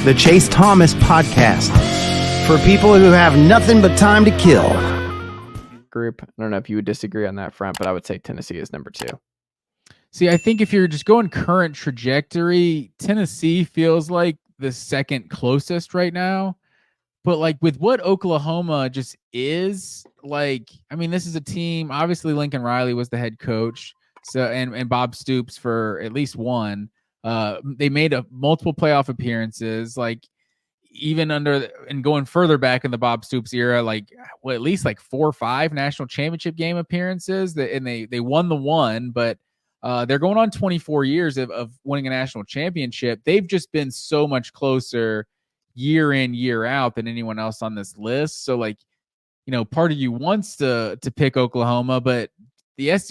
the Chase Thomas Podcast, for people who have nothing but time to kill. Group. I don't know if you would disagree on that front, but I would say Tennessee is number 2. See, I think if you're just going current trajectory, Tennessee feels like the second closest right now. But like with what Oklahoma just is, like, I mean, this is a team, obviously Lincoln Riley was the head coach. So and Bob Stoops for at least one. They made multiple playoff appearances, like even and going further back in the Bob Stoops era, like at least like 4 or 5 national championship game appearances. And they won the one, but they're going on 24 years of winning a national championship. They've just been so much closer year in, year out than anyone else on this list. So like, part of you wants to pick Oklahoma, but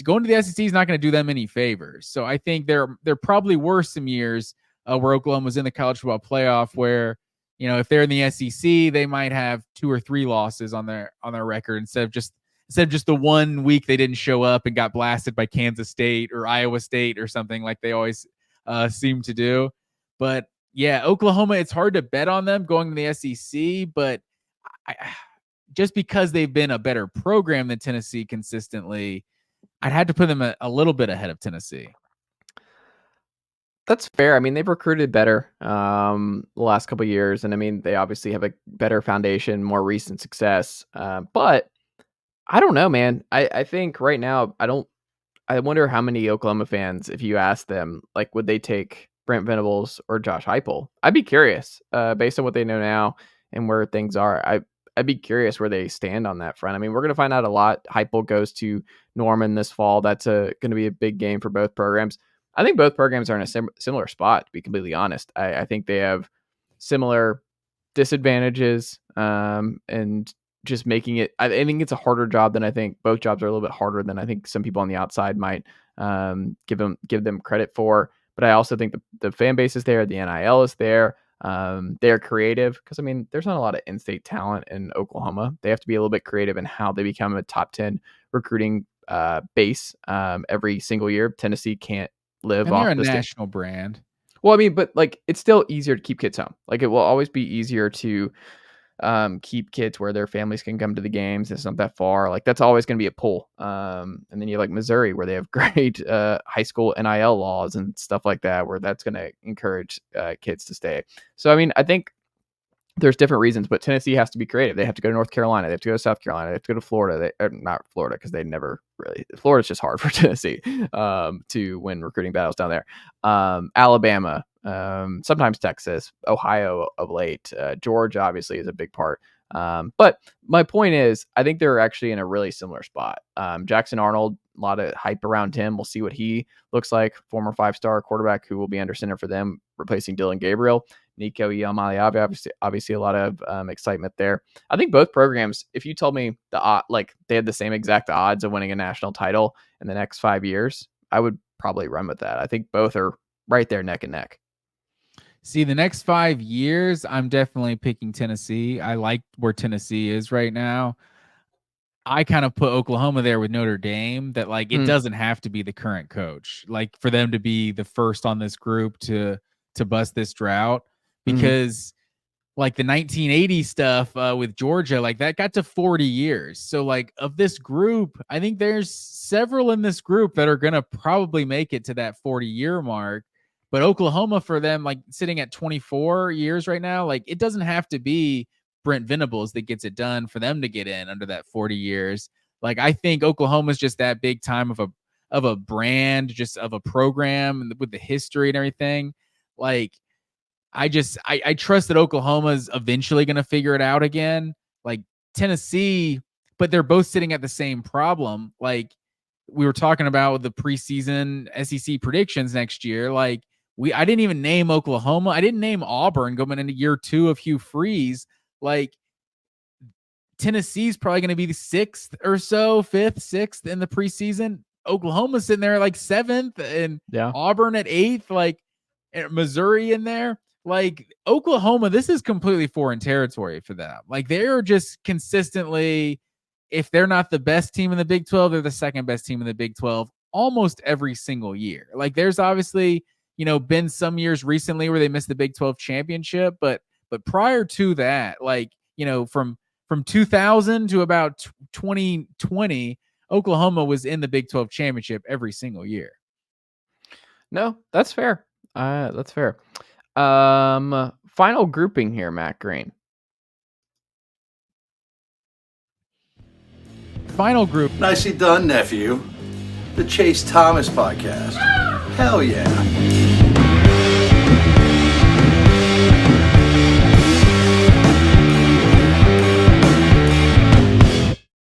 going to the SEC is not going to do them any favors. So I think there probably were some years where Oklahoma was in the college football playoff where, if they're in the SEC, they might have 2 or 3 losses on their record instead of just the 1 week they didn't show up and got blasted by Kansas State or Iowa State or something like they always seem to do. But yeah, Oklahoma, it's hard to bet on them going to the SEC, but just because they've been a better program than Tennessee consistently, I'd had to put them a little bit ahead of Tennessee. That's fair. I mean, they've recruited better the last couple of years, and I mean, they obviously have a better foundation, more recent success. But I don't know, man. I think right now, I wonder how many Oklahoma fans, if you ask them, like, would they take Brent Venables or Josh Heupel? I'd be curious, based on what they know now and where things are. I'd be curious where they stand on that front. I mean, we're going to find out a lot. Heupel goes to Norman this fall. That's going to be a big game for both programs. I think both programs are in a similar spot, to be completely honest. I think they have similar disadvantages, and just making it. I think it's a harder job than I think. Both jobs are a little bit harder than I think some people on the outside might give them credit for. But I also think the fan base is there. The NIL is there. They're creative because, I mean, there's not a lot of in-state talent in Oklahoma. They have to be a little bit creative in how they become a top 10 recruiting base every single year. Tennessee can't live off a national brand. Well, I mean, but like, it's still easier to keep kids home. Like, it will always be easier to keep kids where their families can come to the games. It's not that far. Like, that's always going to be a pull. And then you have like Missouri, where they have great high school NIL laws and stuff like that, where that's going to encourage kids to stay. So, I mean, I think there's different reasons, but Tennessee has to be creative. They have to go to North Carolina. They have to go to South Carolina. They have to go to Florida. Not Florida, because they never really. Florida's just hard for Tennessee to win recruiting battles down there. Alabama, sometimes Texas, Ohio of late. Georgia obviously is a big part. But my point is, I think they're actually in a really similar spot. Jackson Arnold, a lot of hype around him. We'll see what he looks like. Former 5-star quarterback who will be under center for them, replacing Dylan Gabriel. Nico Iamaleava, obviously a lot of excitement there. I think both programs, if you told me they had the same exact odds of winning a national title in the next 5 years, I would probably run with that. I think both are right there neck and neck. See, the next 5 years, I'm definitely picking Tennessee. I like where Tennessee is right now. I kind of put Oklahoma there with Notre Dame, that like it doesn't have to be the current coach, like for them to be the first on this group to bust this drought, because like the 1980 stuff with Georgia, like that got to 40 years. So like of this group, I think there's several in this group that are going to probably make it to that 40-year mark. But Oklahoma, for them, like sitting at 24 years right now, like it doesn't have to be Brent Venables that gets it done for them to get in under that 40 years. Like, I think Oklahoma's just that big time of a brand, just of a program with the history and everything. Like, I trust that Oklahoma's eventually going to figure it out again. Like Tennessee, but they're both sitting at the same problem. Like we were talking about with the preseason SEC predictions next year. Like I didn't even name Oklahoma. I didn't name Auburn going into year 2 of Hugh Freeze. Like Tennessee's probably going to be the 6th or so, 5th, 6th in the preseason. Oklahoma's sitting there like 7th, and Auburn at 8th, like Missouri in there. Like Oklahoma, this is completely foreign territory for them. Like they're just consistently, if they're not the best team in the Big 12, they're the second best team in the Big 12 almost every single year. Like there's obviously been some years recently where they missed the Big 12 championship, but prior to that, like, from 2000 to about 2020, Oklahoma was in the Big 12 championship every single year. No, that's fair. That's fair. Final grouping here, Matt Green. Final group. Nicely done, nephew. The Chase Thomas Podcast. Hell yeah.